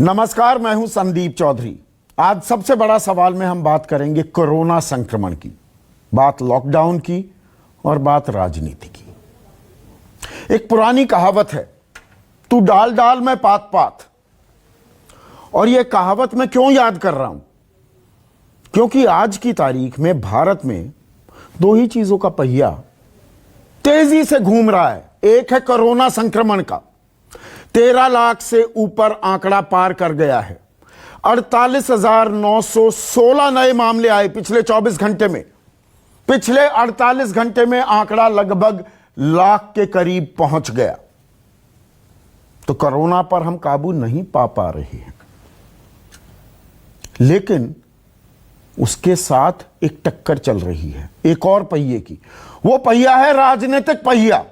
नमस्कार, मैं हूं संदीप चौधरी। आज सबसे बड़ा सवाल में हम बात करेंगे कोरोना संक्रमण की, बात लॉकडाउन की और बात राजनीति की। एक पुरानी कहावत है, तू डाल डाल मैं पात पात। और यह कहावत मैं क्यों याद कर रहा हूं? क्योंकि आज की तारीख में भारत में दो ही चीजों का पहिया तेजी से घूम रहा है। एक है कोरोना संक्रमण का, 13 लाख से ऊपर आंकड़ा पार कर गया है। 48,916 नए मामले आए पिछले 24 घंटे में। पिछले 48 घंटे में आंकड़ा लगभग लाख के करीब पहुंच गया। तो कोरोना पर हम काबू नहीं पा रहे हैं, लेकिन उसके साथ एक टक्कर चल रही है एक और पहिए की। वो पहिया है राजनीतिक पहिया।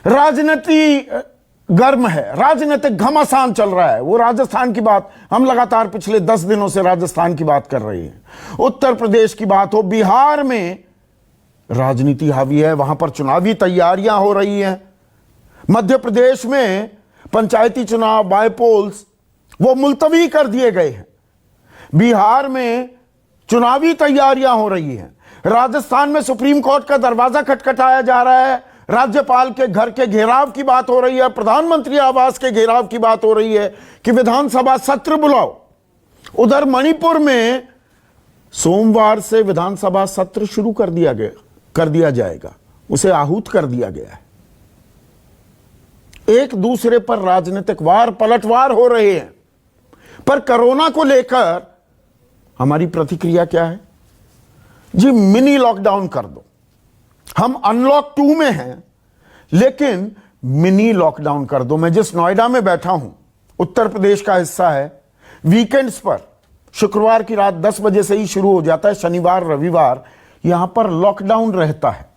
राजनीति गर्म है, राजनीतिक घमासान चल रहा है। वो राजस्थान की बात हम लगातार पिछले 10 दिनों से राजस्थान की बात कर रहे हैं। उत्तर प्रदेश की बात हो, बिहार में राजनीति हावी है, वहां पर चुनावी तैयारियां हो रही हैं। मध्य प्रदेश में पंचायती चुनाव बायपोल्स वो मुलतवी कर दिए गए हैं। बिहार में चुनावी तैयारियां हो रही हैं। राजस्थान में सुप्रीम कोर्ट का दरवाजा खटखटाया जा रहा है। राज्यपाल के घर के घेराव की बात हो रही है। प्रधानमंत्री आवास के घेराव की बात हो रही है कि विधानसभा सत्र बुलाओ। उधर मणिपुर में सोमवार से विधानसभा सत्र शुरू कर दिया जाएगा। उसे आहूत कर दिया गया है। एक दूसरे पर राजनीतिक वार पलटवार हो रहे हैं। पर कोरोना को लेकर हमारी प्रतिक्रिया क्या है? जी, मिनी लॉकडाउन कर दो। हम अनलॉक 2 में हैं, लेकिन मिनी लॉकडाउन कर दो। मैं जिस नोएडा में बैठा हूं, उत्तर प्रदेश का हिस्सा है। वीकेंड्स पर शुक्रवार की रात 10 बजे से ही शुरू हो जाता है। शनिवार रविवार यहां पर लॉकडाउन रहता है।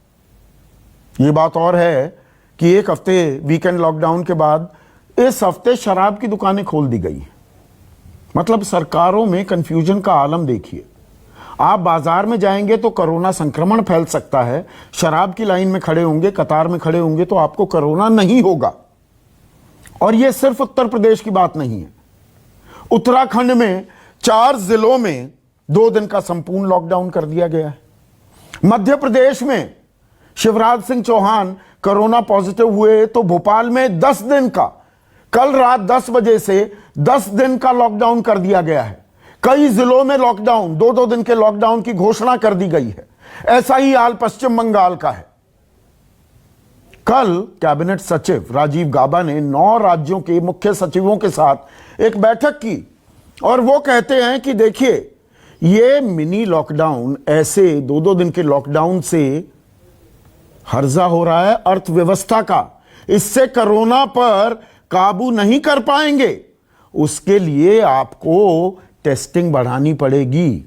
यह बात और है कि एक हफ्ते वीकेंड लॉकडाउन के बाद इस हफ्ते शराब की दुकानें खोल दी गई हैं। मतलब सरकारों में कंफ्यूजन का आलम देखिए। आप बाजार में जाएंगे तो कोरोना संक्रमण फैल सकता है। शराब की लाइन में खड़े होंगे, कतार में खड़े होंगे तो आपको कोरोना नहीं होगा। और यह सिर्फ उत्तर प्रदेश की बात नहीं है। उत्तराखंड में 4 जिलों में 2 दिन का संपूर्ण लॉकडाउन कर दिया गया है। मध्य प्रदेश में शिवराज सिंह चौहान कोरोना पॉजिटिव हुए तो भोपाल में 10 दिन का, कल रात 10 बजे से 10 दिन का लॉकडाउन कर दिया गया है। कई जिलों में लॉकडाउन, 2-2 दिन के लॉकडाउन की घोषणा कर दी गई है। ऐसा ही हाल पश्चिम बंगाल का है। कल कैबिनेट सचिव राजीव गाबा ने 9 राज्यों के मुख्य सचिवों के साथ एक बैठक की और वो कहते हैं कि देखिए, ये मिनी लॉकडाउन, ऐसे 2-2 दिन के लॉकडाउन से हर्जा हो रहा है अर्थव्यवस्था का। इससे कोरोना पर काबू नहीं कर पाएंगे। उसके लिए आपको टेस्टिंग बढ़ानी पड़ेगी।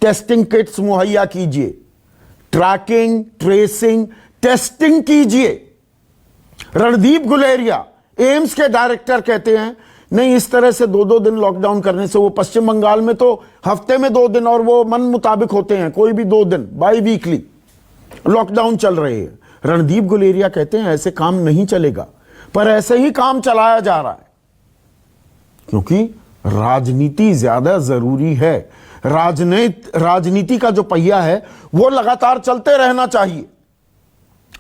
टेस्टिंग किट्स मुहैया कीजिए, ट्रैकिंग ट्रेसिंग टेस्टिंग कीजिए। रणदीप गुलेरिया एम्स के डायरेक्टर कहते हैं नहीं, इस तरह से 2-2 दिन लॉकडाउन करने से, वो पश्चिम बंगाल में तो हफ्ते में 2 दिन और वो मन मुताबिक होते हैं, कोई भी 2 दिन बाई वीकली लॉकडाउन चल रहे हैं। रणदीप गुलेरिया कहते हैं ऐसे काम नहीं चलेगा। पर ऐसे ही काम चलाया जा रहा है क्योंकि राजनीति ज्यादा जरूरी है। राजनीति का जो पहिया है वो लगातार चलते रहना चाहिए।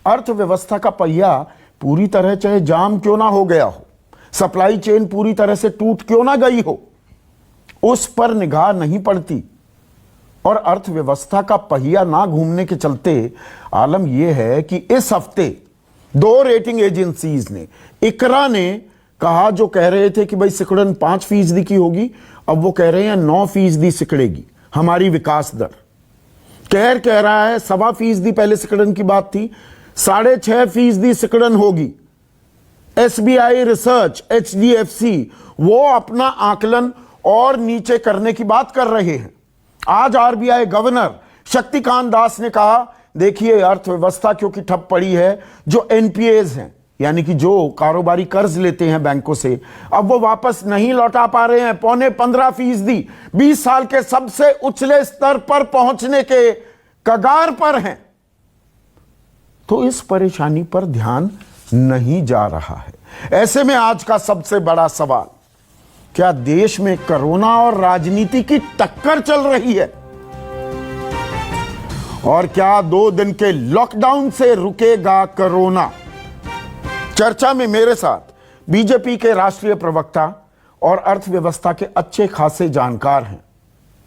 अर्थव्यवस्था का पहिया पूरी तरह चाहे जाम क्यों ना हो गया हो, सप्लाई चेन पूरी तरह से टूट क्यों ना गई हो, उस पर निगाह नहीं पड़ती। और अर्थव्यवस्था का पहिया ना घूमने के चलते आलम यह है कि इस हफ्ते 2 रेटिंग एजेंसीज ने, इकरा ने कहा, जो कह रहे थे कि भाई सिकुड़न 5% की होगी, अब वो कह रहे हैं 9% सिकड़ेगी हमारी विकास दर। कैर कह रहा है 1.25% पहले सिकड़न की बात थी, 6.5% सिकड़न होगी। SBI रिसर्च, HDFC वो अपना आकलन और नीचे करने की बात कर रहे हैं। आज RBI गवर्नर शक्तिकांत दास ने कहा, देखिए अर्थव्यवस्था क्योंकि ठप पड़ी है, जो NPAs हैं यानी कि जो कारोबारी कर्ज लेते हैं बैंकों से, अब वो वापस नहीं लौटा पा रहे हैं। 15.25%, 20 साल के सबसे उछले स्तर पर पहुंचने के कगार पर हैं। तो इस परेशानी पर ध्यान नहीं जा रहा है। ऐसे में आज का सबसे बड़ा सवाल, क्या देश में कोरोना और राजनीति की टक्कर चल रही है? और क्या 2 दिन के लॉकडाउन से रुकेगा कोरोना? चर्चा में मेरे साथ बीजेपी के राष्ट्रीय प्रवक्ता और अर्थव्यवस्था के अच्छे खासे जानकार हैं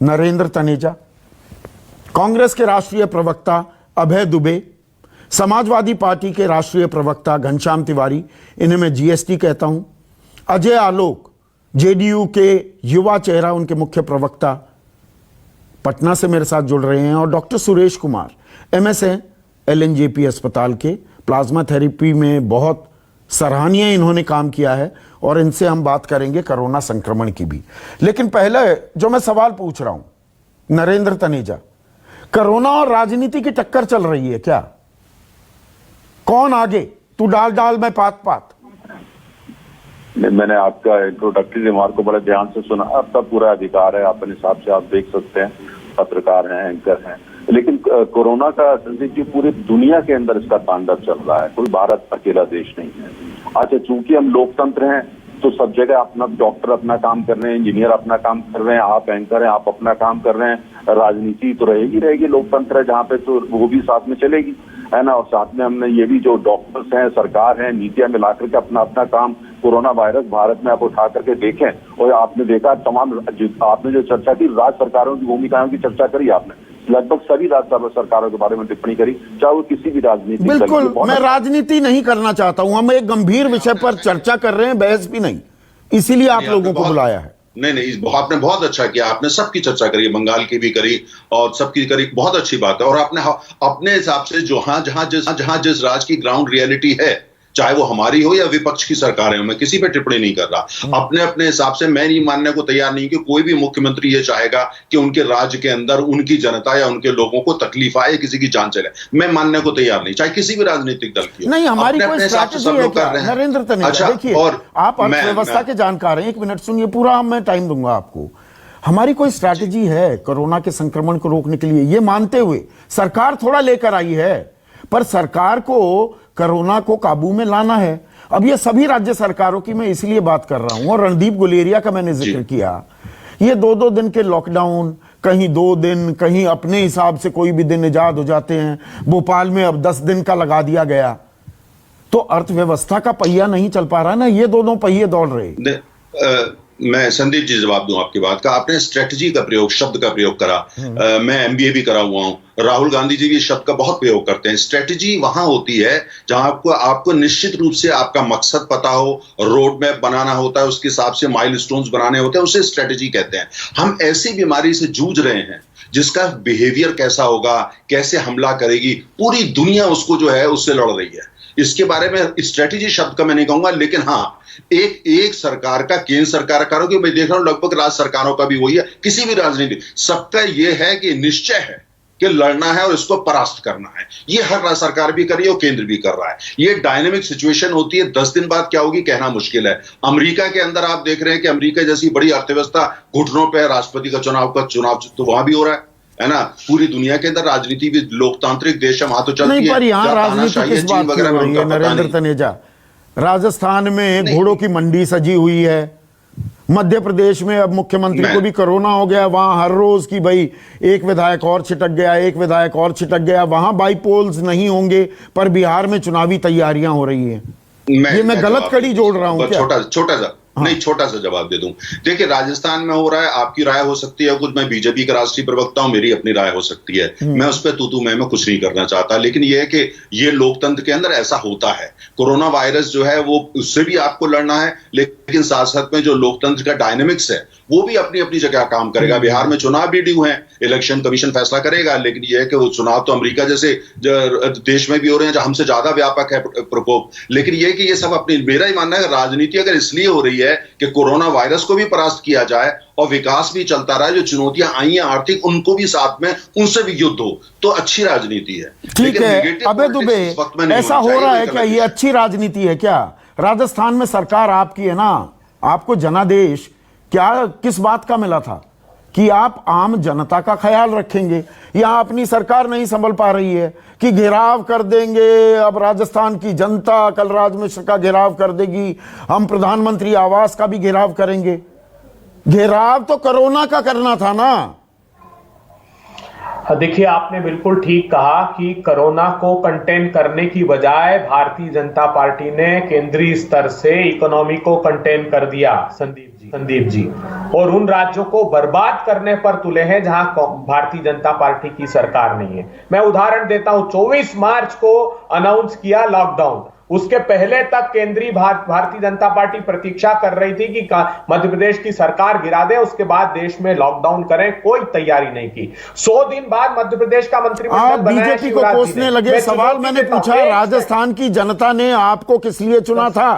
नरेंद्र तनेजा, कांग्रेस के राष्ट्रीय प्रवक्ता अभय दुबे, समाजवादी पार्टी के राष्ट्रीय प्रवक्ता घनश्याम तिवारी, इन्हें मैं जीएसटी कहता हूं, अजय आलोक, जेडीयू के युवा चेहरा, उनके मुख्य प्रवक्ता पटना से मेरे साथ जुड़ रहे हैं, और डॉक्टर सुरेश कुमार, एमएस हैं एलएनजेपी अस्पताल के, प्लाज्मा थेरेपी में बहुत सराहनीय इन्होंने काम किया है, और इनसे हम बात करेंगे कोरोना संक्रमण की भी। लेकिन पहले जो मैं सवाल पूछ रहा हूं नरेंद्र तनेजा, कोरोना और राजनीति की टक्कर चल रही है क्या? कौन आगे? तू डाल डाल मैं पात पात। मैंने आपका इंट्रोडक्टरी रिमार्क को बड़े ध्यान से सुना। आपका पूरा अधिकार है, अपने हिसाब से आप देख सकते हैं, पत्रकार हैं, एंकर हैं। लेकिन कोरोना का संदिग्ध जी पूरी दुनिया के अंदर इसका तांडव चल रहा है, कोई भारत अकेला देश नहीं है। अच्छा, चूंकि हम लोकतंत्र हैं तो सब जगह अपना डॉक्टर अपना काम कर रहे हैं, इंजीनियर अपना काम कर रहे हैं, आप एंकर हैं, आप अपना काम कर रहे हैं। राजनीति तो रहेगी, लोकतंत्र है जहाँ पे, तो वो भी साथ में चलेगी, है ना। और साथ में हमने ये भी जो डॉक्टर्स हैं, सरकार है, नीतियां मिलाकर के अपना अपना काम, कोरोना वायरस भारत में आप उठा करके देखें, और आपने देखा तमाम आपने जो चर्चा की राज्य सरकारों की भूमिकाओं की चर्चा करी, आपने लगभग सभी राज्य सरकारों के बारे में टिप्पणी करी, चाहे वो किसी भी राजनीति। बिल्कुल, मैं राजनीति नहीं करना चाहता हूं, हम एक गंभीर विषय पर चर्चा कर रहे हैं, बहस भी नहीं, इसीलिए आप लोगों को बुलाया है। नहीं, आपने बहुत अच्छा किया, आपने सबकी चर्चा करी, बंगाल की भी करी और सबकी करी, बहुत अच्छी बात है। और आपने अपने हिसाब से जहां जिस राज्य की ग्राउंड रियलिटी है, चाहे वो हमारी हो या विपक्ष की सरकार है, मैं किसी पे टिप्पणी नहीं कर रहा। अपने अपने हिसाब से मैं नहीं मानने को तैयार नहीं कि कोई भी मुख्यमंत्री ये चाहेगा कि उनके राज्य के अंदर उनकी जनता या उनके लोगों को तकलीफ आए, किसी की जान चले। मैं मानने को तैयार नहीं, चाहे किसी भी राजनीतिक दल की। नहीं, हमारी कोई स्ट्रैटेजी है क्या नरेंद्र तनेजा? देखिए, आप अर्थव्यवस्था के जानकार हैं, 1 मिनट सुनिए, पूरा मैं टाइम दूंगा आपको। हमारी कोई स्ट्रैटेजी है कोरोना के संक्रमण को रोकने के लिए? ये मानते हुए सरकार थोड़ा लेकर आई है, पर सरकार को कोरोना को काबू में लाना है। अब ये सभी राज्य सरकारों की मैं इसलिए बात कर रहा हूं, और रणदीप गुलेरिया का मैंने जिक्र किया, ये 2-2 दिन के लॉकडाउन, कहीं 2 दिन, कहीं अपने हिसाब से कोई भी दिन इजाद हो जाते हैं। भोपाल में अब 10 दिन का लगा दिया गया, तो अर्थव्यवस्था का पहिया नहीं चल पा रहा ना, ये दोनों पहिए दौड़ रहे। मैं संदीप जी जवाब दूं आपकी बात का। आपने स्ट्रेटजी का प्रयोग, शब्द का प्रयोग करा, मैं एमबीए भी करा हुआ हूं, राहुल गांधी जी भी इस शब्द का बहुत प्रयोग करते हैं। स्ट्रेटजी वहां होती है जहां आपको निश्चित रूप से आपका मकसद पता हो, रोड मैप बनाना होता है, उसके हिसाब से माइलस्टोन्स बनाने होते हैं, उसे स्ट्रेटजी कहते हैं। हम ऐसी बीमारी से जूझ रहे हैं जिसका बिहेवियर कैसा होगा, कैसे हमला करेगी, पूरी दुनिया उसको जो है उससे लड़ रही है। इसके बारे में स्ट्रेटजी शब्द का मैं नहीं कहूंगा, लेकिन हाँ, एक सरकार का, केंद्र सरकार का, क्योंकि मैं देख रहा हूं लगभग राज्य सरकारों का भी वही है, किसी भी राजनीति, सबका यह है कि निश्चय है कि लड़ना है और इसको परास्त करना है। ये हर राज्य सरकार भी कर रही है और केंद्र भी कर रहा है। ये डायनेमिक सिचुएशन होती है, 10 दिन बाद क्या होगी कहना मुश्किल है। अमेरिका के अंदर आप देख रहे हैं कि अमेरिका जैसी बड़ी अर्थव्यवस्था घुटनों पर, राष्ट्रपति का चुनाव तो वहां भी हो रहा है ना। पूरी दुनिया के अंदर राजनीति भी लोकतांत्रिक देश है, वहां तो चलती है। पर यहाँ राजनीति किस बात की हो रही है नरेंद्र तनेजा? राजस्थान में घोड़ों की मंडी सजी हुई है, मध्य प्रदेश में अब मुख्यमंत्री को भी कोरोना हो गया, वहां हर रोज की भाई एक विधायक और छिटक गया, एक विधायक और छिटक गया। वहां बाईपोल्स नहीं होंगे, पर बिहार में चुनावी तैयारियां हो रही हैं। ये मैं गलत कड़ी जोड़ रहा हूं क्या? छोटा सा नहीं, छोटा सा जवाब दे दूं। देखिए, राजस्थान में हो रहा है, आपकी राय हो सकती है कुछ, मैं बीजेपी का राष्ट्रीय प्रवक्ता हूं, मेरी अपनी राय हो सकती है, मैं उस पर तू मैं कुछ नहीं करना चाहता। लेकिन यह है कि ये लोकतंत्र के अंदर ऐसा होता है। कोरोना वायरस जो है वो, उससे भी आपको लड़ना है, लेकिन साथ साथ में जो लोकतंत्र का डायनेमिक्स है वो भी अपनी अपनी जगह काम करेगा। बिहार में चुनाव भी ड्यू है, इलेक्शन कमीशन फैसला करेगा, लेकिन यह है कि वो चुनाव तो अमेरिका जैसे देश में भी हो रहे हैं जहां हमसे ज्यादा व्यापक है प्रकोप। लेकिन यह कि ये सब अपनी, मेरा ही मानना है राजनीति अगर इसलिए हो रही है कि कोरोना वायरस को भी परास्त किया जाए और विकास भी चलता रहा, जो चुनौतियां आई हैं आर्थिक, उनको भी साथ में, उनसे भी युद्ध हो, तो अच्छी राजनीति है। ठीक है अबे दुबे, ऐसा हो रहा है क्या? ये अच्छी राजनीति है क्या? राजस्थान में सरकार आपकी है ना, आपको जनादेश क्या किस बात का मिला था कि आप आम जनता का ख्याल रखेंगे? यहां अपनी सरकार नहीं संभल पा रही है कि घेराव कर देंगे, अब राजस्थान की जनता कलराज मिश्र का घेराव कर देगी, हम प्रधानमंत्री आवास का भी घेराव करेंगे। घेराव तो कोरोना का करना था ना। देखिए, आपने बिल्कुल ठीक कहा कि कोरोना को कंटेन करने की बजाय भारतीय जनता पार्टी ने केंद्रीय स्तर से इकोनॉमी को कंटेन कर दिया संदीप जी, और उन राज्यों को बर्बाद करने पर तुले हैं जहां भारतीय जनता पार्टी की सरकार नहीं है। मैं उदाहरण देता हूं, 24 मार्च को अनाउंस किया लॉकडाउन, उसके पहले तक केंद्रीय भारतीय जनता पार्टी प्रतीक्षा कर रही थी कि मध्य प्रदेश की सरकार गिरा दे, उसके बाद देश में लॉकडाउन करें, कोई तैयारी नहीं की। 100 दिन बाद मध्य प्रदेश का मंत्रिमंडल बनाया, बीजेपी को कोसने लगे। सवाल मैंने पूछा, राजस्थान की जनता ने आपको किस लिए चुना था?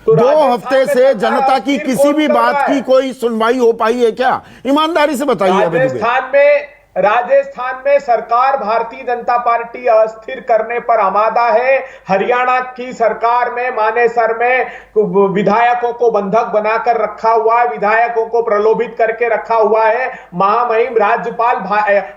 तो 2 हफ्ते से जनता की किसी भी बात की कोई सुनवाई हो पाई है क्या? ईमानदारी से बताइए। राजस्थान में सरकार भारतीय जनता पार्टी अस्थिर करने पर आमादा है। हरियाणा की सरकार में मानेसर में विधायकों को बंधक बनाकर रखा हुआ है, विधायकों को प्रलोभित करके रखा हुआ है। महामहिम राज्यपाल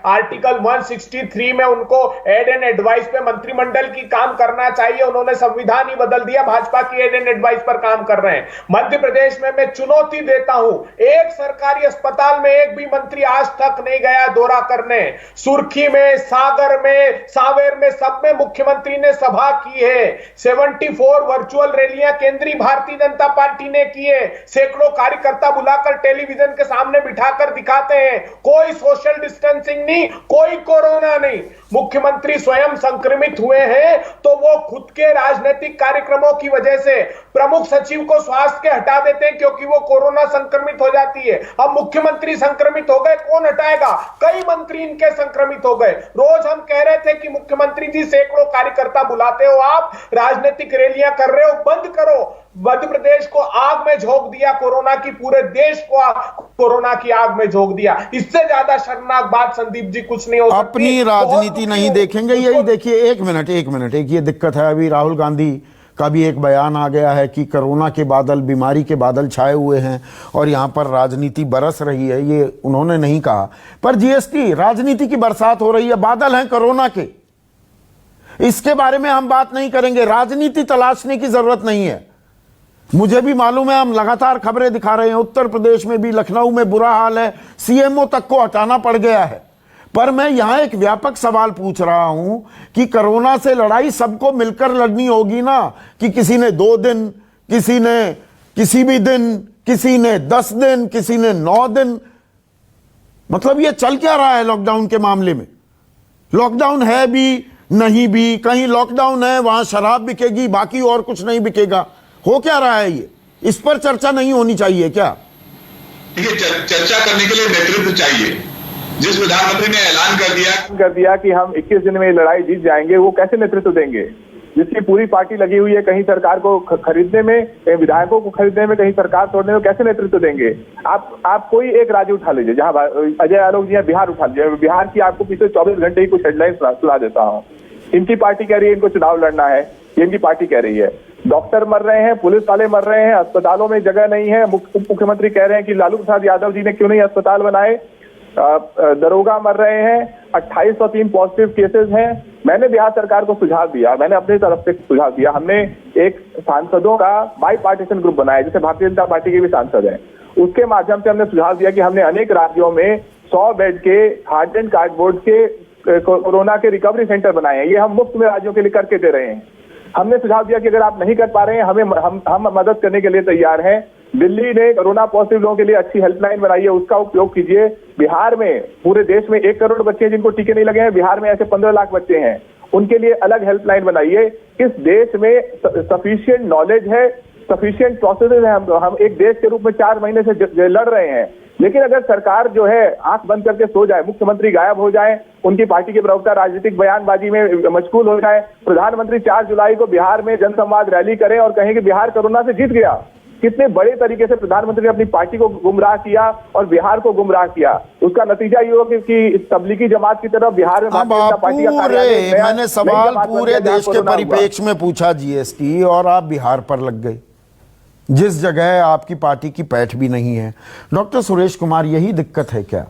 आर्टिकल 163 में उनको एड एंड एडवाइस पे मंत्रिमंडल की काम करना चाहिए, उन्होंने संविधान ही बदल दिया, भाजपा की एड एंड एडवाइस पर काम कर रहे हैं। मध्य प्रदेश में मैं चुनौती देता हूं, एक सरकारी अस्पताल में एक भी मंत्री आज तक नहीं गया दौरा करने। सुर्खी में, सागर में, सावेर में, सब में मुख्यमंत्री ने सभा की है। 74 वर्चुअल रैलियां केंद्रीय भारतीय जनता पार्टी ने की है। सैकड़ों कार्यकर्ता बुलाकर टेलीविजन के सामने बिठाकर दिखाते हैं। कोई सोशल डिस्टेंसिंग नहीं, कोई कोरोना नहीं। मुख्यमंत्री स्वयं संक्रमित हुए हैं तो वो खुद के राजनीतिक कार्यक्रमों की वजह से प्रमुख सचिव को स्वास्थ्य के हटा देते हैं क्योंकि वो कोरोना संक्रमित हो जाती है। अब मुख्यमंत्री संक्रमित हो गए, कौन हटाएगा? कई मंत्री इनके संक्रमित हो गए। रोज हम कह रहे थे कि मुख्यमंत्री जी सैकड़ों कार्यकर्ता बुलाते हो, आप राजनीतिक रैलियां कर रहे हो, बंद करो। मध्य प्रदेश को आग में झोंक दिया कोरोना की, पूरे देश को कोरोना की आग में झोंक दिया। इससे ज्यादा शर्मनाक बात संदीप जी कुछ नहीं हो सकती। अपनी राजनीति नहीं देखेंगे, यही देखिए। एक मिनट, एक ये दिक्कत है। अभी राहुल गांधी का भी एक बयान आ गया है कि कोरोना के बादल, बीमारी के बादल छाए हुए हैं और यहां पर राजनीति बरस रही है। ये उन्होंने नहीं कहा, पर जीएसटी, राजनीति की बरसात हो रही है, बादल हैं कोरोना के। इसके बारे में हम बात नहीं करेंगे, राजनीति तलाशने की जरूरत नहीं है। मुझे भी मालूम है, हम लगातार खबरें दिखा रहे हैं, उत्तर प्रदेश में भी, लखनऊ में बुरा हाल है, सीएमओ तक को हटाना पड़ गया है। पर मैं यहां एक व्यापक सवाल पूछ रहा हूं कि कोरोना से लड़ाई सबको मिलकर लड़नी होगी ना, कि किसी ने 2 दिन, किसी ने किसी भी दिन, किसी ने 10 दिन, किसी ने 9 दिन। मतलब ये चल क्या रहा है लॉकडाउन के मामले में? लॉकडाउन है भी नहीं भी, कहीं लॉकडाउन है वहां शराब बिकेगी, बाकी और कुछ नहीं बिकेगा। हो क्या रहा है ये? इस पर चर्चा नहीं होनी चाहिए क्या? देखिए, चर्चा करने के लिए नेतृत्व चाहिए। जिस प्रधानमंत्री ने ऐलान कर दिया कि हम 21 दिन में ये लड़ाई जीत जाएंगे, वो कैसे नेतृत्व देंगे? जिसकी पूरी पार्टी लगी हुई है कहीं सरकार को खरीदने में, कहीं विधायकों को खरीदने में, कहीं सरकार तोड़ने में, कैसे नेतृत्व देंगे? आप कोई एक राज्य उठा लीजिए, जहां अजय आलोक जी बिहार उठा लीजिए। बिहार की आपको पिछले 24 घंटे ही कुछ हेडलाइन सुना देता हूँ। इनकी पार्टी कह रही है इनको चुनाव लड़ना है, ये इनकी पार्टी कह रही है। डॉक्टर मर रहे हैं, पुलिस वाले मर रहे हैं, अस्पतालों में जगह नहीं है। मुख्यमंत्री कह रहे हैं कि लालू प्रसाद यादव जी ने क्यों नहीं अस्पताल बनाए। दरोगा मर रहे हैं, 2803 पॉजिटिव केसेस हैं। मैंने बिहार सरकार को सुझाव दिया, मैंने अपनी तरफ से सुझाव दिया। हमने एक सांसदों का बाई पार्टीशन ग्रुप बनाया, जिसे भारतीय जनता पार्टी के भी सांसद हैं। उसके माध्यम से हमने सुझाव दिया कि हमने अनेक राज्यों में 100 बेड के हार्ड एंड कार्डबोर्ड के कोरोना के रिकवरी सेंटर बनाए हैं। ये हम मुफ्त में राज्यों के लिए करके दे रहे हैं। हमने सुझाव दिया कि अगर आप नहीं कर पा रहे हैं, हम मदद करने के लिए तैयार हैं। दिल्ली ने कोरोना पॉजिटिव लोगों के लिए अच्छी हेल्पलाइन बनाई है, उसका उपयोग कीजिए। बिहार में, पूरे देश में 1 करोड़ बच्चे हैं जिनको टीके नहीं लगे हैं। बिहार में ऐसे 15 लाख बच्चे हैं, उनके लिए अलग हेल्पलाइन बनाइए। इस देश में सफिशिएंट नॉलेज है, सफिशिएंट प्रोसेसेस है। हम एक देश के रूप में 4 महीने से लड़ रहे हैं। लेकिन अगर सरकार जो है आंख बंद करके सो जाए, मुख्यमंत्री गायब हो जाए, उनकी पार्टी के प्रवक्ता राजनीतिक बयानबाजी में मशगूल हो जाए, प्रधानमंत्री 4 जुलाई को बिहार में जनसंवाद रैली करें और कहें कि बिहार कोरोना से जीत गया। कितने बड़े तरीके से प्रधानमंत्री ने अपनी पार्टी को गुमराह किया और बिहार को गुमराह किया। उसका नतीजा ये होगा कि तबलीगी जमात की तरफ बिहार में भारतीय जनता पार्टी का कार्यालय, मैंने सवाल पूरे देश के परिप्रेक्ष्य में पूछा जीएसटी, और आप बिहार पर लग गए, जिस जगह आपकी पार्टी की पैठ भी नहीं है। डॉक्टर सुरेश कुमार, यही दिक्कत है क्या?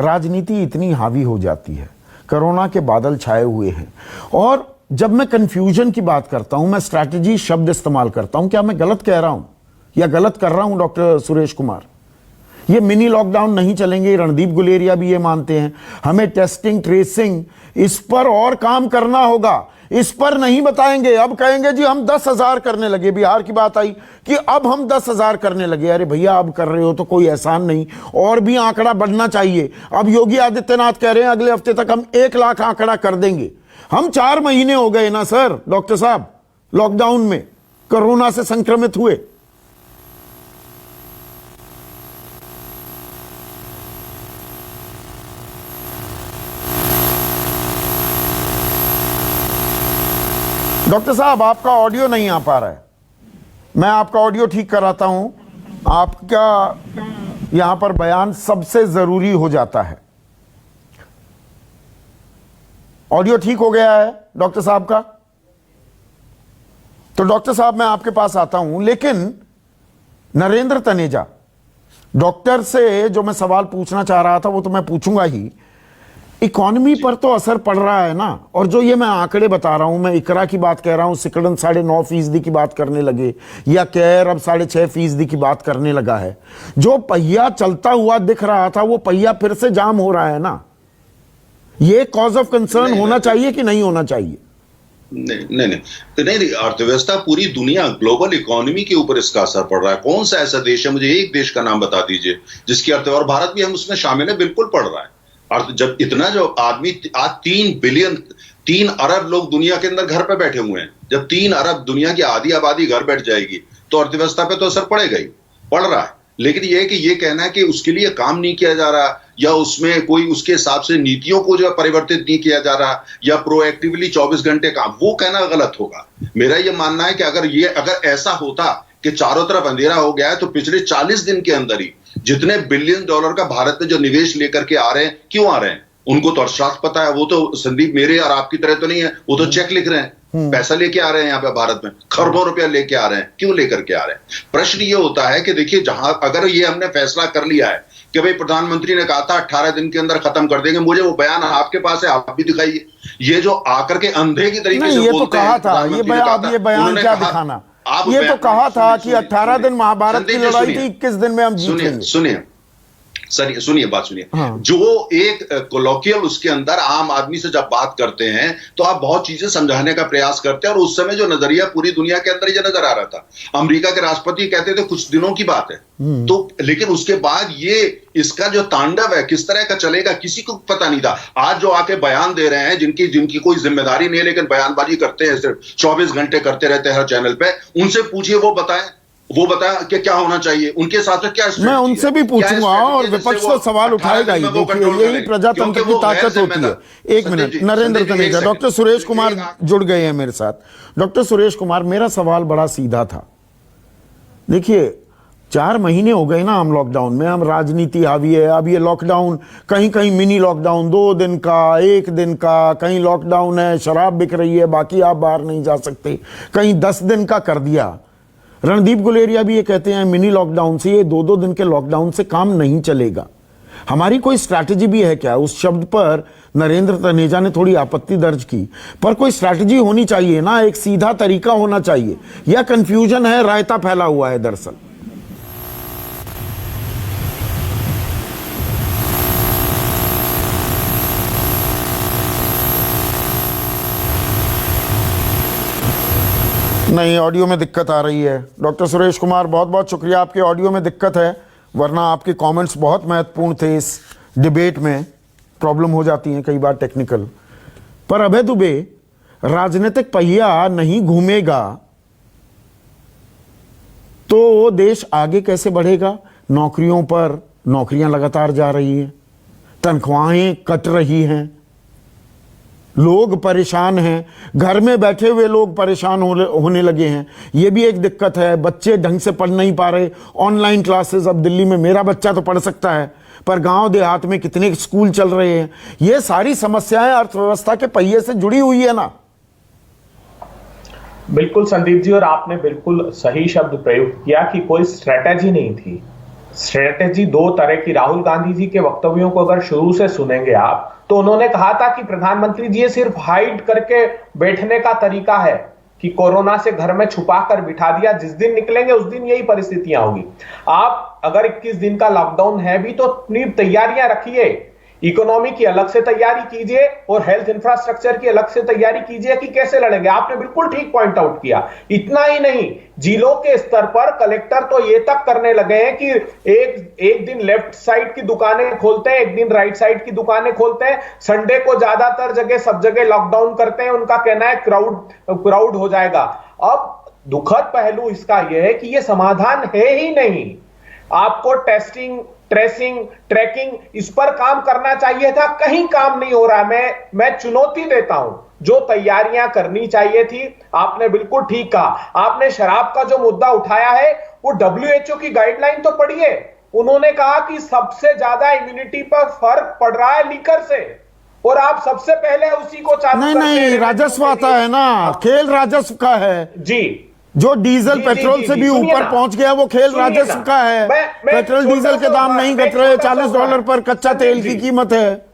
राजनीति इतनी हावी हो जाती है, कोरोना के बादल छाए हुए हैं, और जब मैं कंफ्यूजन की बात करता हूं, मैं स्ट्रैटेजी शब्द इस्तेमाल करता हूं। क्या मैं गलत कह रहा हूं या गलत कर रहा हूं डॉक्टर सुरेश कुमार? ये मिनी लॉकडाउन नहीं चलेंगे। रणदीप गुलेरिया भी ये मानते हैं। हमें टेस्टिंग ट्रेसिंग इस पर और काम करना होगा। इस पर नहीं बताएंगे। अब कहेंगे जी हम 10,000 करने लगे। बिहार की बात आई कि अब हम 10,000 करने लगे। अरे भैया अब कर रहे हो तो कोई एहसान नहीं, और भी आंकड़ा बढ़ना चाहिए। अब योगी आदित्यनाथ कह रहे हैं अगले हफ्ते तक हम 1 लाख आंकड़ा कर देंगे। हम 4 महीने हो गए ना सर डॉक्टर साहब लॉकडाउन में, कोरोना से संक्रमित हुए। डॉक्टर साहब आपका ऑडियो नहीं आ पा रहा है। मैं आपका ऑडियो ठीक कराता हूं। आपका यहां पर बयान सबसे जरूरी हो जाता है। ऑडियो ठीक हो गया है डॉक्टर साहब का? तो डॉक्टर साहब मैं आपके पास आता हूं, लेकिन नरेंद्र तनेजा डॉक्टर से जो मैं सवाल पूछना चाह रहा था वो तो मैं पूछूंगा ही। इकॉनमी पर तो असर पड़ रहा है ना, और जो ये मैं आंकड़े बता रहा हूं, मैं इकरा की बात कह रहा हूं, सिकड़न 9.5% की बात करने लगे, या कैर अब 6.5% की बात करने लगा है। जो पहिया चलता हुआ दिख रहा था वो पहिया फिर से जाम हो रहा है ना। ये कॉज ऑफ कंसर्न होना चाहिए कि नहीं होना चाहिए? नहीं, अर्थव्यवस्था पूरी दुनिया ग्लोबल इकोनॉमी के ऊपर इसका असर पड़ रहा है। कौन सा ऐसा देश है, मुझे एक देश का नाम बता दीजिए जिसकी अर्थव्यवस्था, और भारत भी हम उसमें शामिल है, बिल्कुल पड़ रहा है। और जब इतना जो आदमी आज 3 अरब लोग दुनिया के अंदर घर पे बैठे हुए हैं, जब 3 अरब दुनिया की आधी आबादी घर बैठ जाएगी तो अर्थव्यवस्था पे तो असर पड़ेगा ही, पड़ रहा है। लेकिन यह कि ये कहना है कि उसके लिए काम नहीं किया जा रहा, या उसमें कोई उसके हिसाब से नीतियों को जो परिवर्तित नहीं किया जा रहा, या प्रोएक्टिवली 24 घंटे काम, वो कहना गलत होगा। मेरा ये मानना है कि अगर ऐसा होता कि चारों तरफ अंधेरा हो गया है तो पिछले 40 दिन के अंदर ही जितने बिलियन डॉलर का भारत में जो निवेश लेकर के आ रहे हैं, क्यों आ रहे हैं उनको तो अर्थशास्त्र पता है। वो तो संदीप मेरे और आपकी तरह तो नहीं है, वो तो चेक लिख रहे हैं, पैसा लेके आ रहे हैं यहाँ पे भारत में, खरबों रुपया लेके आ रहे हैं। क्यों लेकर के आ रहे हैं? प्रश्न ये होता है कि देखिए, जहां अगर ये हमने फैसला कर लिया है कि भाई प्रधानमंत्री ने कहा था 18 दिन के अंदर खत्म कर देंगे, मुझे वो बयान आपके पास है, आप भी दिखाइए। ये जो आकर के अंधे की तरीके से बोलते हैं, ये बयान क्या दिखाना? ये तो कहा था कि 18 दिन महाभारत की लड़ाई थी, 21 दिन में हम जीत लेंगे। सुनिए बात सुनिए। हाँ। जो एक कोलोकियल उसके अंदर आम आदमी से जब बात करते हैं तो आप बहुत चीजें समझाने का प्रयास करते हैं, और उस समय जो नजरिया पूरी दुनिया के अंदर ये नजर आ रहा था। अमेरिका के राष्ट्रपति कहते थे कुछ दिनों की बात है, तो लेकिन उसके बाद ये इसका जो तांडव है किस तरह का चलेगा किसी को पता नहीं था। आज जो आके बयान दे रहे हैं, जिनकी कोई जिम्मेदारी नहीं है, लेकिन बयानबाजी करते हैं, सिर्फ 24 घंटे करते रहते हैं हर चैनल पे, उनसे पूछिए, वो बताया कि क्या होना चाहिए, उनके साथ क्या। मैं उनसे भी पूछूंगा और विपक्ष तो सवाल उठाएगा ही। देखिए यही प्रजातंत्र की ताकत होती है। एक मिनट, नरेंद्र तनेजा, डॉक्टर सुरेश कुमार जुड़ गए हैं मेरे साथ। डॉक्टर सुरेश कुमार, मेरा सवाल बड़ा सीधा था। देखिए 4 महीने हो गए ना हम लॉकडाउन में, हम राजनीति हावी है। अब ये लॉकडाउन कहीं कहीं मिनी लॉकडाउन, 2 दिन का, 1 दिन का, कहीं लॉकडाउन है, शराब बिक रही है, बाकी आप बाहर नहीं जा सकते, कहीं 10 दिन का कर दिया। रणदीप गुलेरिया भी ये कहते हैं मिनी लॉकडाउन से, ये 2-2 दिन के लॉकडाउन से काम नहीं चलेगा। हमारी कोई स्ट्रैटेजी भी है क्या? उस शब्द पर नरेंद्र तनेजा ने थोड़ी आपत्ति दर्ज की, पर कोई स्ट्रैटेजी होनी चाहिए ना, एक सीधा तरीका होना चाहिए। या कंफ्यूजन है, रायता फैला हुआ है दरअसल? नहीं, ऑडियो में दिक्कत आ रही है। डॉक्टर सुरेश कुमार, बहुत बहुत शुक्रिया। आपके ऑडियो में दिक्कत है, वरना आपके कमेंट्स बहुत महत्वपूर्ण थे। इस डिबेट में प्रॉब्लम हो जाती है कई बार टेक्निकल। पर अभय दुबे, राजनीतिक पहिया नहीं घूमेगा तो देश आगे कैसे बढ़ेगा? नौकरियों पर नौकरियां लगातार जा रही हैं, तनख्वाहें कट रही हैं, लोग परेशान हैं, घर में बैठे हुए लोग परेशान होने लगे हैं। ये भी एक दिक्कत है। बच्चे ढंग से पढ़ नहीं पा रहे, ऑनलाइन क्लासेस। अब दिल्ली में मेरा बच्चा तो पढ़ सकता है, पर गांव देहात में कितने स्कूल चल रहे हैं। ये सारी समस्याएं अर्थव्यवस्था के पहिए से जुड़ी हुई है ना। बिल्कुल संदीप जी, और आपने बिल्कुल सही शब्द प्रयुक्त किया कि कोई स्ट्रेटेजी नहीं थी। स्ट्रेटेजी 2 तरह की। राहुल गांधी जी के वक्तव्यों को अगर शुरू से सुनेंगे आप, तो उन्होंने कहा था कि प्रधानमंत्री जी ये सिर्फ हाइड करके बैठने का तरीका है, कि कोरोना से घर में छुपा कर बिठा दिया, जिस दिन निकलेंगे उस दिन यही परिस्थितियां होगी। आप अगर 21 दिन का लॉकडाउन है भी तो अपनी तैयारियां रखिए, इकोनॉमी की अलग से तैयारी कीजिए और हेल्थ इंफ्रास्ट्रक्चर की अलग से तैयारी कीजिए कि कैसे लड़ेंगे। आपने बिल्कुल ठीक पॉइंट आउट किया। इतना ही नहीं, जिलों के स्तर पर कलेक्टर तो ये तक करने लगे हैं कि एक दिन लेफ्ट साइड की दुकानें खोलते हैं, एक दिन राइट साइड की दुकानें खोलते हैं, संडे को ज्यादातर जगह सब जगह लॉकडाउन करते हैं। उनका कहना है क्राउड हो जाएगा। अब दुखद पहलू इसका यह है कि यह समाधान है ही नहीं। आपको टेस्टिंग, ट्रेसिंग, ट्रैकिंग इस पर काम करना चाहिए था, कहीं काम नहीं हो रहा। मैं चुनौती देता हूं, जो तैयारियां करनी चाहिए थी आपने बिल्कुल ठीक कहा। आपने शराब का जो मुद्दा उठाया है वो WHO की गाइडलाइन तो पढ़िए। उन्होंने कहा कि सबसे ज्यादा इम्यूनिटी पर फर्क पड़ रहा है लीकर से, और आप सबसे पहले उसी को चालू नहीं, राजस्व आता है ना, खेल राजस्व का है जी। जो डीजल पेट्रोल से भी ऊपर पहुंच गया वो खेल राजस्व का है। पेट्रोल डीजल के दाम नहीं घट रहे, $40 पर कच्चा तेल की कीमत है।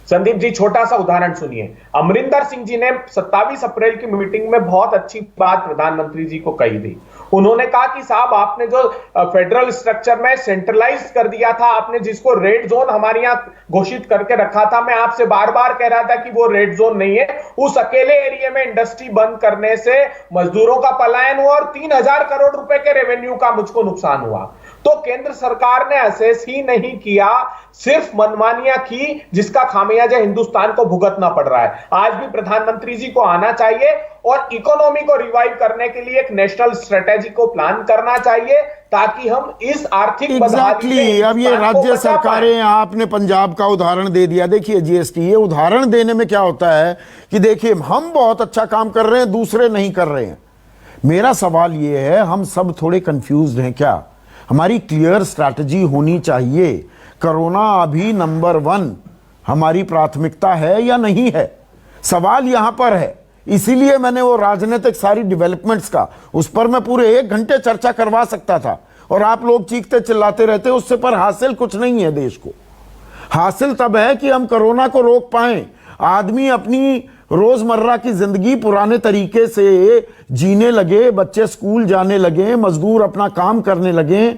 संदीप जी, छोटा सा उदाहरण सुनिए। अमरिंदर सिंह जी ने 27 अप्रैल की मीटिंग में बहुत अच्छी बात प्रधानमंत्री जी को कही थी। उन्होंने कहा कि साहब, आपने जो फेडरल स्ट्रक्चर में सेंट्रलाइज कर दिया था, आपने जिसको रेड जोन हमारे यहां घोषित करके रखा था, मैं आपसे बार बार कह रहा था कि वो रेड जोन नहीं है। उस अकेले एरिया में इंडस्ट्री बंद करने से मजदूरों का पलायन हुआ और 3000 करोड़ रुपए के रेवेन्यू का मुझको नुकसान हुआ। तो केंद्र सरकार ने असेस ही नहीं किया, सिर्फ मनमानियां की, जिसका खामियाजा हिंदुस्तान को भुगतना पड़ रहा है। आज भी प्रधानमंत्री जी को आना चाहिए और इकोनॉमी को रिवाइव करने के लिए एक नेशनल स्ट्रेटेजी को प्लान करना चाहिए, ताकि हम इस आर्थिक एग्जैक्टली अब ये राज्य सरकारें, आपने पंजाब का उदाहरण दे दिया। देखिए GST, ये उदाहरण देने में क्या होता है कि देखिए हम बहुत अच्छा काम कर रहे हैं, दूसरे नहीं कर रहे हैं। मेरा सवाल ये है, हम सब थोड़े कंफ्यूज्ड हैं क्या? हमारी क्लियर स्ट्रैटेजी होनी चाहिए। कोरोना अभी नंबर 1 हमारी प्राथमिकता है या नहीं है, सवाल यहां पर है। इसीलिए मैंने वो राजनीतिक सारी डेवलपमेंट्स का, उस पर मैं पूरे 1 घंटे चर्चा करवा सकता था और आप लोग चीखते चिल्लाते रहते, उससे पर हासिल कुछ नहीं है। देश को हासिल तब है कि हम कोरोना को रोक पाए, आदमी अपनी रोजमर्रा की जिंदगी पुराने तरीके से जीने लगे, बच्चे स्कूल जाने लगे, मजदूर अपना काम करने लगे,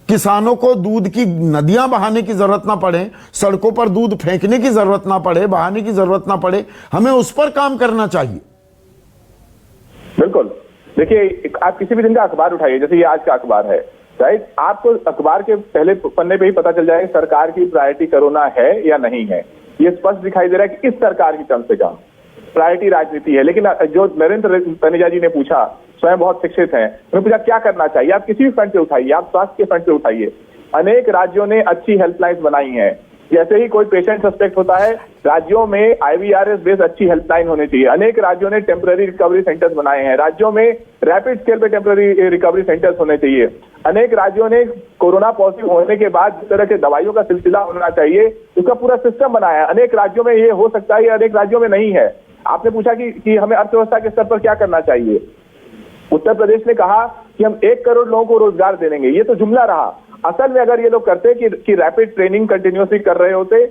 किसानों को दूध की नदियां बहाने की जरूरत ना पड़े, सड़कों पर दूध फेंकने की जरूरत ना पड़े, बहाने की जरूरत ना पड़े। हमें उस पर काम करना चाहिए। बिल्कुल। देखिए, आप किसी भी दिन का अखबार उठाइए, जैसे ये आज का अखबार है, राइट, आपको अखबार के पहले पन्ने पे ही पता चल जाएगा सरकार की प्रायोरिटी कोरोना है या नहीं है। ये स्पष्ट दिखाई दे रहा है कि इस सरकार की कम से कम प्रायोरिटी राजनीति है। लेकिन जो नरेंद्र तनेजा जी ने पूछा, स्वयं बहुत शिक्षित हैं, उन्होंने पूछा क्या करना चाहिए। आप किसी भी फ्रंट पे उठाइए, आप स्वास्थ्य के फ्रंट पे उठाइए, अनेक राज्यों ने अच्छी हेल्पलाइन बनाई हैं। जैसे ही कोई पेशेंट सस्पेक्ट होता है, राज्यों में IVRS बेस्ड अच्छी हेल्पलाइन होनी चाहिए। अनेक राज्यों ने टेम्पररी रिकवरी सेंटर्स बनाए हैं, राज्यों में रैपिड स्केल पे टेम्पररी रिकवरी सेंटर्स होने चाहिए। अनेक राज्यों ने कोरोना पॉजिटिव होने के बाद जिस तरह के दवाइयों का सिलसिला होना चाहिए, उसका पूरा सिस्टम बनाया है। अनेक राज्यों में ये हो सकता है, अनेक राज्यों में नहीं है। आपने पूछा कि हमें अर्थव्यवस्था के स्तर पर क्या करना चाहिए। उत्तर प्रदेश ने कहा कि हम 1 करोड़ लोगों को रोजगार देंगे। ये तो जुमला रहा। असल में अगर ये लोग करते कि रैपिड ट्रेनिंग कंटिन्यूसली कर रहे होते,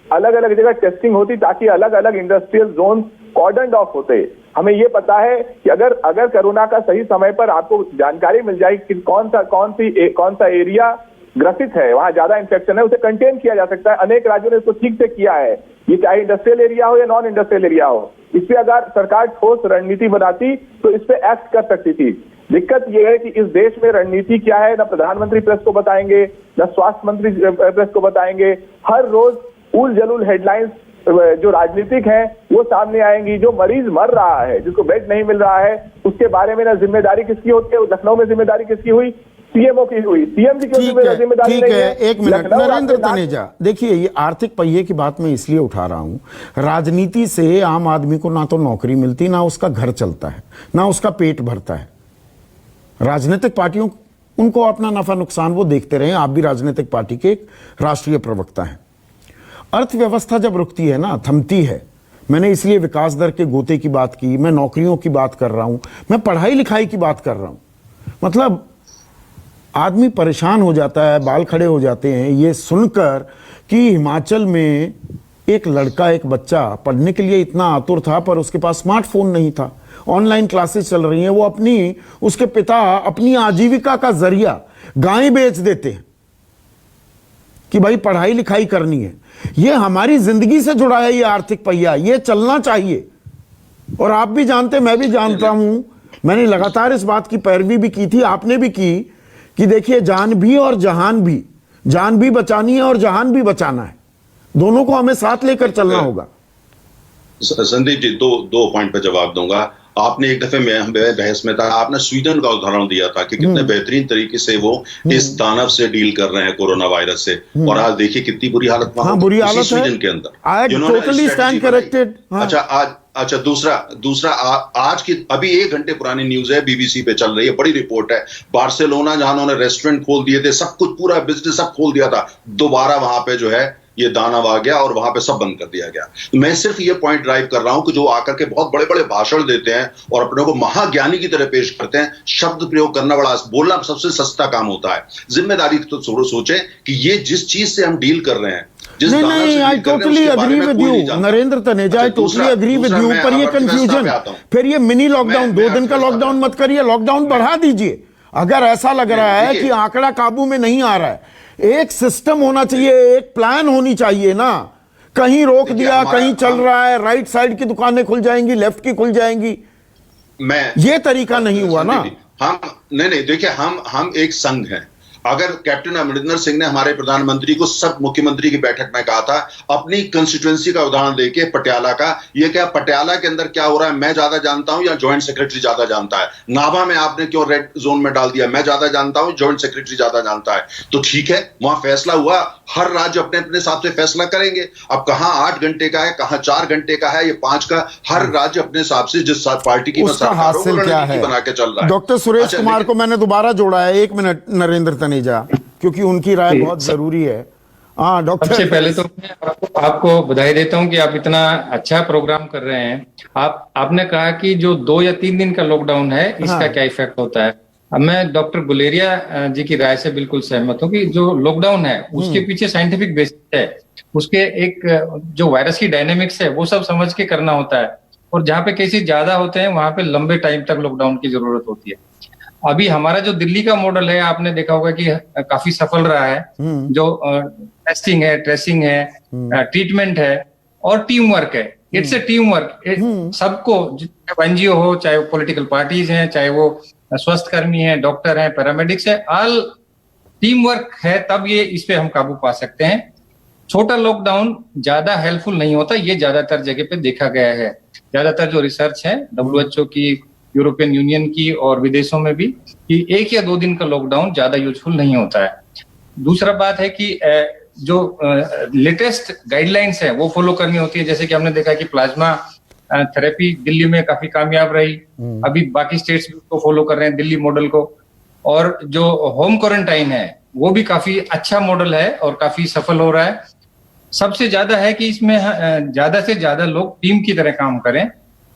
अलग अलग जगह टेस्टिंग होती, ताकि अलग अलग इंडस्ट्रियल जोन कॉर्डन ऑफ होते। हमें ये पता है कि अगर कोरोना का सही समय पर आपको जानकारी मिल जाए कि कौन सा एरिया ग्रसित है, वहां ज्यादा इन्फेक्शन है, उसे कंटेन किया जा सकता है। अनेक राज्यों ने इसको ठीक से किया है, ये चाहे इंडस्ट्रियल एरिया हो या नॉन इंडस्ट्रियल एरिया हो। इस पे अगर सरकार ठोस रणनीति बनाती तो इस पे एक्ट कर सकती थी। दिक्कत यह है कि इस देश में रणनीति क्या है, ना प्रधानमंत्री प्रेस को बताएंगे, ना स्वास्थ्य मंत्री प्रेस को बताएंगे। हर रोज उल जलूल हेडलाइंस जो राजनीतिक है वो सामने आएंगी। जो मरीज मर रहा है, जिसको बेड नहीं मिल रहा है, उसके बारे में ना जिम्मेदारी किसकी होती है। लखनऊ में जिम्मेदारी किसकी हुई? सीएमओ की हुई। सीएम की जिम्मेदारी नहीं है। एक मिनट नरेंद्र तनेजा, देखिए ये आर्थिक पहिए की बात मैं इसलिए उठा रहा हूं, राजनीति से आम आदमी को ना तो नौकरी मिलती, ना उसका घर चलता है, ना उसका पेट भरता है। राजनीतिक पार्टियों, उनको अपना नफा नुकसान वो देखते रहे। आप भी राजनीतिक पार्टी के एक राष्ट्रीय प्रवक्ता हैं। अर्थव्यवस्था जब रुकती है ना, थमती है, मैंने इसलिए विकास दर के गोते की बात की, मैं नौकरियों की बात कर रहा हूं, मैं पढ़ाई लिखाई की बात कर रहा हूं। मतलब आदमी परेशान हो जाता है, बाल खड़े हो जाते हैं ये सुनकर कि हिमाचल में एक लड़का, एक बच्चा पढ़ने के लिए इतना आतुर था, पर उसके पास स्मार्टफोन नहीं था। ऑनलाइन क्लासेस चल रही हैं, वो उसके पिता अपनी आजीविका का जरिया गायें बेच देते हैं कि भाई पढ़ाई लिखाई करनी है। ये हमारी जिंदगी से जुड़ा है, ये आर्थिक पहिया, ये चलना चाहिए। और आप भी जानते, मैं भी जानता हूं, मैंने लगातार इस बात की पैरवी भी की थी, आपने भी की, कि देखिए जान भी और जहान भी, जान भी बचानी है और जहान भी बचाना है, दोनों को हमें साथ लेकर चलना होगा। संदीप जी, दो पॉइंट पे जवाब दूंगा। आपने एक दफे में बहस में था, आपने स्वीडन का उदाहरण दिया था कि कितने बेहतरीन तरीके से वो इस दानव से डील कर रहे हैं, कोरोना वाइरस से, और आज देखिए कितनी बुरी हालत हाँ, बुरी हालत स्वीडन के अंदर। Totally stand corrected. अच्छा, दूसरा आज की अभी 1 घंटे पुरानी न्यूज है, बीबीसी पे चल रही है, बड़ी रिपोर्ट है। बार्सिलोना जहां उन्होंने रेस्टोरेंट खोल दिए थे, सब कुछ पूरा बिजनेस सब खोल दिया था, दोबारा वहां पे जो है ये दानव आ गया और वहां पे सब बंद कर दिया गया। मैं सिर्फ ये पॉइंट ड्राइव कर रहा हूं कि जो आकर के बहुत बड़े बड़े भाषण देते हैं और अपने को महाज्ञानी की तरह पेश करते हैं, शब्द प्रयोग करना बोलना सबसे सस्ता काम होता है। जिम्मेदारी तो सोचें कि ये जिस चीज से हम डील कर रहे हैं, नहीं, I totally agree with you Narendra Taneja, I totally agree with you. पर ये कंफ्यूजन, फिर ये मिनी लॉकडाउन, 2 दिन का लॉकडाउन मत करिए, लॉकडाउन बढ़ा दीजिए। अगर ऐसा लग रहा है कि आंकड़ा काबू में नहीं आ रहा है, एक सिस्टम होना चाहिए, एक प्लान होनी चाहिए ना। कहीं रोक दिया, कहीं चल रहा है, राइट साइड की दुकानें खुल जाएंगी, लेफ्ट की खुल जाएंगी, ये तरीका नहीं हुआ ना। हम नहीं, देखिए हम एक संघ हैं। अगर कैप्टन अमरिंदर सिंह ने हमारे प्रधानमंत्री को सब मुख्यमंत्री की बैठक में कहा था, अपनी कंस्टिट्यूएंसी का उदाहरण देके पटियाला का, ये क्या पटियाला के अंदर क्या हो रहा है मैं ज्यादा जानता हूं या जॉइंट सेक्रेटरी ज्यादा जानता है? नाभा में आपने क्यों रेड जोन में डाल दिया, मैं ज्यादा जानता हूं, जॉइंट सेक्रेटरी ज्यादा जानता है। तो ठीक है, वहां फैसला हुआ, हर राज्य अपने अपने हिसाब से फैसला करेंगे। अब कहां 8 घंटे का है, कहां 4 घंटे का है, ये 5 का, हर राज्य अपने हिसाब से जिस पार्टी की हासिल क्या है बना के चल रहा है। डॉक्टर सुरेश कुमार को मैंने दोबारा जोड़ा है, 1 मिनट नरेंद्र तनेजा, क्योंकि उनकी राय बहुत जरूरी है। हाँ डॉक्टर, सबसे पहले तो मैं आपको बधाई देता हूं कि आप इतना अच्छा प्रोग्राम कर रहे हैं। आपने कहा कि जो 2 या 3 दिन का लॉकडाउन है, इसका क्या इफेक्ट होता है। अब मैं डॉक्टर गुलेरिया जी की राय से बिल्कुल सहमत हूं कि जो लॉकडाउन है उसके पीछे साइंटिफिक बेसिस है, उसके एक जो वायरस की डायनेमिक्स है वो सब समझ के करना होता है, और जहाँ पे केसेस ज्यादा होते हैं वहां पे लंबे टाइम तक लॉकडाउन की जरूरत होती है। अभी हमारा जो दिल्ली का मॉडल है, आपने देखा होगा कि काफी सफल रहा है। जो टेस्टिंग है, ट्रेसिंग है, ट्रीटमेंट है और टीम वर्क है। It's a team work. सबको, एनजीओ हो, चाहे वो पॉलिटिकल पार्टीज हैं, चाहे वो स्वास्थ्य कर्मी हैं, डॉक्टर हैं, पैरामेडिक्स है, ऑल टीम वर्क है, तब ये इस पे हम काबू पा सकते हैं। छोटा लॉकडाउन ज्यादा हेल्पफुल नहीं होता, ये ज्यादातर जगह पे देखा गया है। ज्यादातर जो रिसर्च है WHO की, यूरोपियन यूनियन की और विदेशों में भी, कि 1 या 2 दिन का लॉकडाउन ज्यादा यूजफुल नहीं होता है। दूसरा बात है कि जो लेटेस्ट गाइडलाइंस है वो फॉलो करनी होती है। जैसे कि हमने देखा कि प्लाज्मा थेरेपी दिल्ली में काफी कामयाब रही, अभी बाकी स्टेट्स भी उसको फॉलो कर रहे हैं, दिल्ली मॉडल को। और जो होम क्वारंटाइन है वो भी काफी अच्छा मॉडल है और काफी सफल हो रहा है। सबसे ज्यादा है कि इसमें ज्यादा से ज्यादा लोग टीम की तरह काम करें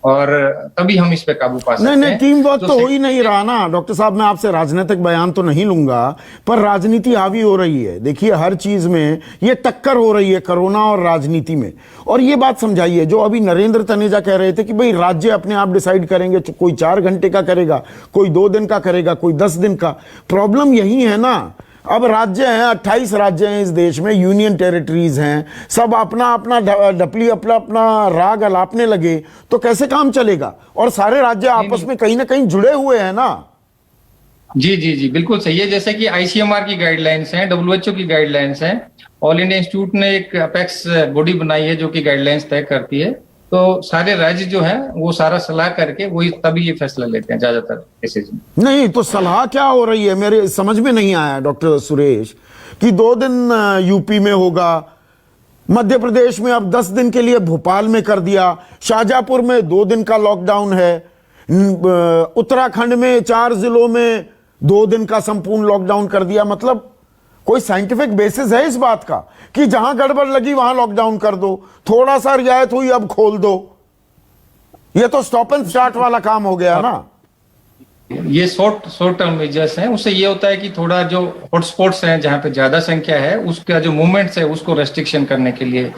और तभी हम इस पे काबू पा सकते हैं। नहीं, टीम वर्क तो हो ही नहीं रहा ना डॉक्टर साहब। मैं आपसे राजनीतिक बयान तो नहीं लूंगा, पर राजनीति हावी हो रही है। देखिए हर चीज में ये टक्कर हो रही है, कोरोना और राजनीति में। और ये बात समझाइए, जो अभी नरेंद्र तनेजा कह रहे थे कि भाई राज्य अपने आप डिसाइड करेंगे, कोई 4 घंटे का करेगा, कोई 2 दिन का करेगा, कोई 10 दिन का। प्रॉब्लम यही है ना, अब राज्य हैं, 28 राज्य हैं इस देश में, यूनियन टेरिटरीज हैं, सब अपना अपना डपली अपना अपना राग अलापने लगे तो कैसे काम चलेगा। और सारे राज्य आपस में कहीं ना कहीं जुड़े हुए हैं ना। जी बिल्कुल सही है। जैसे कि ICMR की गाइडलाइंस हैं, WHO की गाइडलाइंस हैं, ऑल इंडिया इंस्टीट्यूट ने एक अपेक्स बॉडी बनाई है जो कि गाइडलाइंस तय करती है। तो सारे राज्य जो है वो सारा सलाह करके वही तभी ये फैसला लेते हैं ज्यादातर केसेस में। नहीं तो सलाह क्या हो रही है, मेरे समझ में नहीं आया डॉक्टर सुरेश, कि 2 दिन यूपी में होगा, मध्य प्रदेश में अब 10 दिन के लिए भोपाल में कर दिया, शाहजहांपुर में 2 दिन का लॉकडाउन है, उत्तराखंड में 4 जिलों में 2 दिन का संपूर्ण लॉकडाउन कर दिया। मतलब कोई साइंटिफिक बेसिस है इस बात का कि जहां गड़बड़ लगी वहां लॉकडाउन कर दो, थोड़ा सा रियायत हुई अब खोल दो? ये तो स्टॉप एंड स्टार्ट वाला काम हो गया ना। ये शॉर्ट टर्म मेजर्स हैं। उससे ये होता है कि थोड़ा जो हॉटस्पॉट्स हैं जहां पे ज्यादा संख्या है, उसका जो मूवमेंट्स है उसको रेस्ट्रिक्शन करने के लिए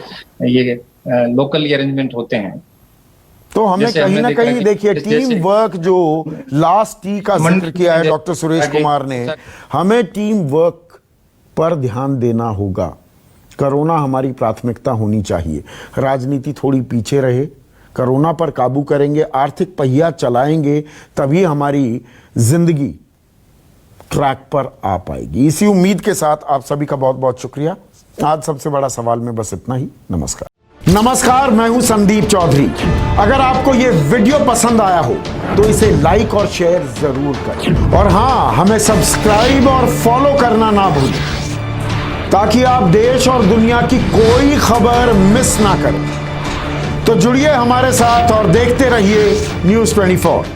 ये लोकली अरेंजमेंट होते हैं। तो हमें जैसे कहीं हमने ना देखा कहीं कि देखिए टीम जैसे- वर्क जो लास्ट टी का जिक्र किया है डॉक्टर सुरेश कुमार ने, हमें टीम वर्क पर ध्यान देना होगा। कोरोना हमारी प्राथमिकता होनी चाहिए, राजनीति थोड़ी पीछे रहे, कोरोना पर काबू करेंगे, आर्थिक पहिया चलाएंगे, तभी हमारी जिंदगी ट्रैक पर आ पाएगी। इसी उम्मीद के साथ आप सभी का बहुत बहुत शुक्रिया। आज सबसे बड़ा सवाल में बस इतना ही। नमस्कार, मैं हूं संदीप चौधरी। अगर आपको ये वीडियो पसंद आया हो तो इसे लाइक और शेयर जरूर करें, और हां, हमें सब्सक्राइब और फॉलो करना ना भूलें, ताकि आप देश और दुनिया की कोई खबर मिस ना करें। तो जुड़िए हमारे साथ और देखते रहिए News 24।